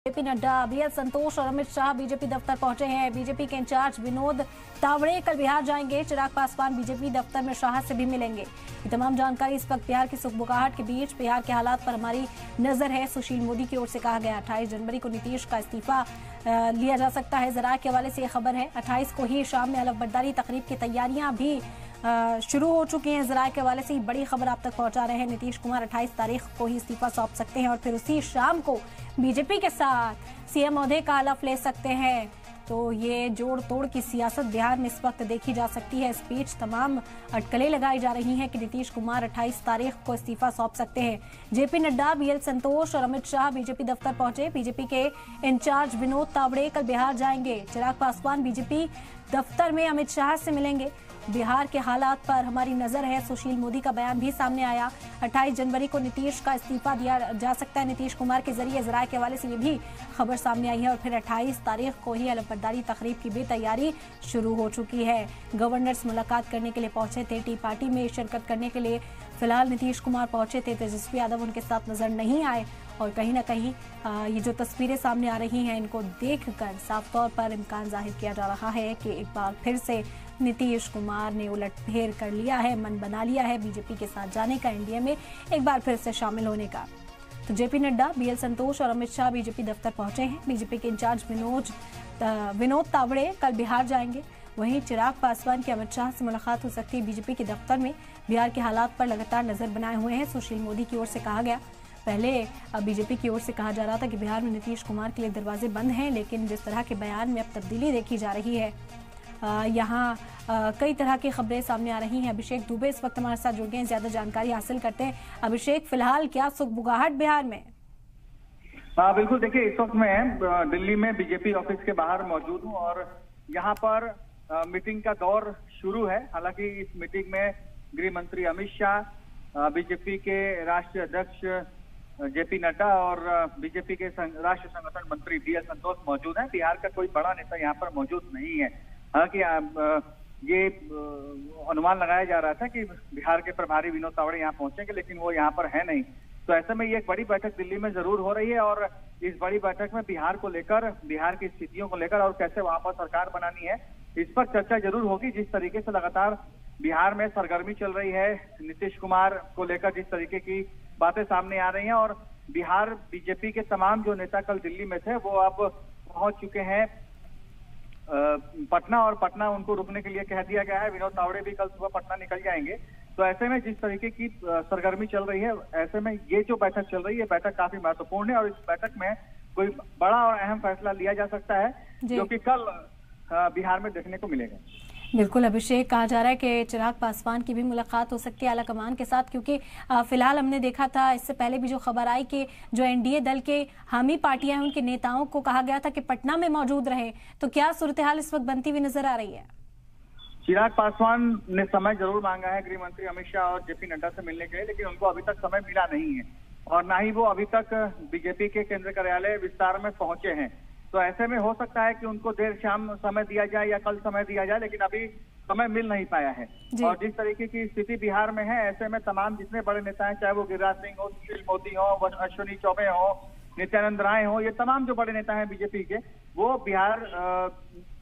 JP Nadda, BL संतोष और Amit Shah BJP दफ्तर पहुंचे हैं। बीजेपी के इंचार्ज विनोद तावड़े कल बिहार जाएंगे। चिराग पासवान बीजेपी दफ्तर में शाह से भी मिलेंगे। ये तमाम जानकारी इस वक्त बिहार की सुखबुगाहट के बीच बिहार के हालात पर हमारी नजर है। सुशील मोदी की ओर से कहा गया 28 जनवरी को नीतीश का इस्तीफा लिया जा सकता है। जरा के हवाले से ये खबर है 28 को ही शाम में अलग-बर्दारी तकरीब की तैयारियां भी शुरू हो चुकी हैं। जरा के हवाले से बड़ी खबर आप तक पहुंचा रहे हैं। नीतीश कुमार 28 तारीख को ही इस्तीफा सौंप सकते हैं और फिर उसी शाम को बीजेपी के साथ सीएम ओहदे का हलफ ले सकते हैं। तो ये जोड़ तोड़ की सियासत बिहार में इस वक्त देखी जा सकती है। इस बीच तमाम अटकलें लगाई जा रही हैं कि नीतीश कुमार 28 तारीख को इस्तीफा सौंप सकते हैं। जेपी नड्डा, बीएल संतोष और अमित शाह बीजेपी दफ्तर पहुंचे। बीजेपी के इंचार्ज विनोद तावड़े कल बिहार जाएंगे। चिराग पासवान बीजेपी दफ्तर में अमित शाह से मिलेंगे। बिहार के हालात पर हमारी नजर है। सुशील मोदी का बयान भी सामने आया। 28 जनवरी को नीतीश का इस्तीफा दिया जा सकता है नीतीश कुमार के जरिए। जरा के हवाले से ये भी खबर सामने आई है और फिर 28 तारीख को ही अलग-बर्दारी तकरीब की भी तैयारी शुरू हो चुकी है। गवर्नर्स मुलाकात करने के लिए पहुंचे थे। टी पार्टी में शिरकत करने के लिए फिलहाल नीतीश कुमार पहुंचे थे। तेजस्वी यादव उनके साथ नजर नहीं आए और कहीं ना कहीं ये जो तस्वीरें सामने आ रही हैं इनको देखकर साफ तौर पर इम्कान जाहिर किया जा रहा है कि एक बार फिर से नीतीश कुमार ने उलटफेर कर लिया है, मन बना लिया है बीजेपी के साथ जाने का, एनडीए में एक बार फिर से शामिल होने का। तो जेपी नड्डा, बीएल संतोष और अमित शाह बीजेपी दफ्तर पहुंचे हैं। बीजेपी के इंचार्ज विनोद तावड़े कल बिहार जाएंगे। वहीं चिराग पासवान की अमित शाह से मुलाकात हो सकती है बीजेपी के दफ्तर में। बिहार के हालात पर लगातार नजर बनाए हुए हैं। सुशील मोदी की ओर से कहा गया, पहले बीजेपी की ओर से कहा जा रहा था कि बिहार में नीतीश कुमार के लिए दरवाजे बंद हैं, लेकिन जिस तरह के बयान में अब तब्दीली देखी जा रही है, यहाँ कई तरह की खबरें सामने आ रही हैं। अभिषेक दुबे इस वक्त हमारे साथ जुड़ गए हैं, ज्यादा जानकारी हासिल करते हैं। अभिषेक, फिलहाल क्या सुखबुगाहट बिहार में? बिल्कुल, देखिए इस वक्त मैं दिल्ली में बीजेपी ऑफिस के बाहर मौजूद हूँ और यहाँ पर मीटिंग का दौर शुरू है। हालांकि इस मीटिंग में गृह मंत्री अमित शाह, बीजेपी के राष्ट्रीय अध्यक्ष जेपी नड्डा और बीजेपी के राष्ट्रीय संगठन मंत्री बीएल संतोष मौजूद हैं। बिहार का कोई बड़ा नेता यहाँ पर मौजूद नहीं है। हालांकि ये अनुमान लगाया जा रहा था कि बिहार के प्रभारी विनोद तावड़े यहाँ पहुंचेंगे, लेकिन वो यहाँ पर है नहीं। तो ऐसे में ये एक बड़ी बैठक दिल्ली में जरूर हो रही है और इस बड़ी बैठक में बिहार को लेकर, बिहार की स्थितियों को लेकर और कैसे वहां पर सरकार बनानी है, इस पर चर्चा जरूर होगी। जिस तरीके से लगातार बिहार में सरगर्मी चल रही है, नीतीश कुमार को लेकर जिस तरीके की बातें सामने आ रही हैं और बिहार बीजेपी के तमाम जो नेता कल दिल्ली में थे वो अब पहुंच चुके हैं पटना, और पटना उनको रुकने के लिए कह दिया गया है। विनोद तावड़े भी कल सुबह पटना निकल जाएंगे। तो ऐसे में जिस तरीके की सरगर्मी चल रही है, ऐसे में ये जो बैठक चल रही है, बैठक काफी महत्वपूर्ण है और इस बैठक में कोई बड़ा और अहम फैसला लिया जा सकता है जो कि कल बिहार में देखने को मिलेगा। बिल्कुल अभिषेक, कहा जा रहा है कि चिराग पासवान की भी मुलाकात हो सकती है आलाकमान के साथ, क्योंकि फिलहाल हमने देखा था इससे पहले भी जो खबर आई कि जो एनडीए दल के हामी पार्टियां हैं उनके नेताओं को कहा गया था कि पटना में मौजूद रहे। तो क्या सूरत हाल इस वक्त बनती हुई नजर आ रही है? चिराग पासवान ने समय जरूर मांगा है गृह मंत्री अमित शाह और जेपी नड्डा से मिलने के लिए, लेकिन उनको अभी तक समय मिला नहीं है और ना ही वो अभी तक बीजेपी के केंद्रीय कार्यालय विस्तार में पहुंचे हैं। तो ऐसे में हो सकता है कि उनको देर शाम समय दिया जाए या कल समय दिया जाए, लेकिन अभी समय मिल नहीं पाया है। और जिस तरीके की स्थिति बिहार में है, ऐसे में तमाम जितने बड़े नेता हैं, चाहे वो गिरिराज सिंह हो, सुशील मोदी हो, अश्विनी चौबे हो, नित्यानंद राय हो, ये तमाम जो बड़े नेता हैं बीजेपी के, वो बिहार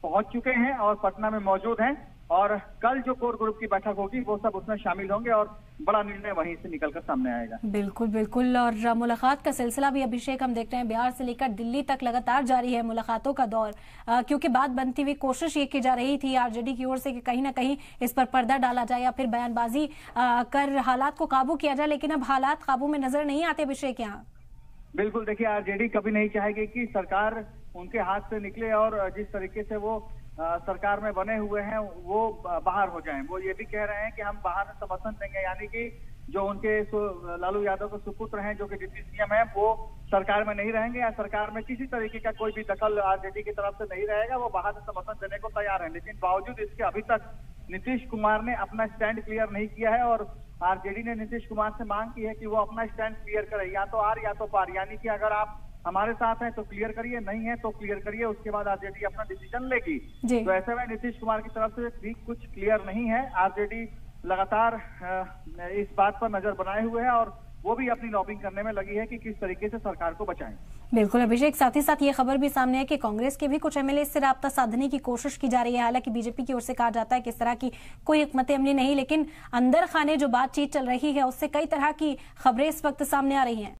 पहुंच चुके हैं और पटना में मौजूद हैं। और कल जो कोर ग्रुप की बैठक होगी वो सब उसमें शामिल होंगे और बड़ा निर्णय वहीं से निकलकर सामने आएगा। बिल्कुल बिल्कुल। और मुलाकात का सिलसिला भी अभिषेक हम देख रहे हैं बिहार से लेकर दिल्ली तक लगातार जारी है मुलाकातों का दौर, क्योंकि बात बनती हुई कोशिश ये की जा रही थी आरजेडी की ओर से कि कहीं ना कहीं इस पर पर्दा डाला जाए या फिर बयानबाजी कर हालात को काबू किया जाए, लेकिन अब हालात काबू में नजर नहीं आते अभिषेक यहाँ। बिल्कुल, देखिए आरजेडी कभी नहीं चाहेगी कि सरकार उनके हाथ से निकले और जिस तरीके से वो सरकार में बने हुए हैं वो बाहर हो जाएं। वो ये भी कह रहे हैं कि हम बाहर समर्थन देंगे, यानी कि जो उनके लालू यादव के सुपुत्र हैं जो कि डिप्टी सीएम है, वो सरकार में नहीं रहेंगे या सरकार में किसी तरीके का कोई भी दखल आरजेडी की तरफ से नहीं रहेगा। वो बाहर से समर्थन देने को तैयार है, लेकिन बावजूद इसके अभी तक नीतीश कुमार ने अपना स्टैंड क्लियर नहीं किया है और आरजेडी ने नीतीश कुमार से मांग की है कि वो अपना स्टैंड क्लियर करे, या तो आर या तो पार, यानी कि अगर आप हमारे साथ हैं तो क्लियर करिए, नहीं है तो क्लियर करिए, उसके बाद आरजेडी अपना डिसीजन लेगी। तो ऐसे में नीतीश कुमार की तरफ से भी कुछ क्लियर नहीं है। आरजेडी लगातार इस बात पर नजर बनाए हुए है और वो भी अपनी लॉबिंग करने में लगी है कि किस तरीके से सरकार को बचाएं। बिल्कुल अभिषेक, साथ ही साथ ये खबर भी सामने है कि कांग्रेस के भी कुछ एमएलए से राब्ता साधने की कोशिश की जा रही है। हालांकि बीजेपी की ओर से कहा जाता है कि इस तरह की कोई हिकमत अमली नहीं, लेकिन अंदर खाने जो बातचीत चल रही है उससे कई तरह की खबरें इस वक्त सामने आ रही हैं।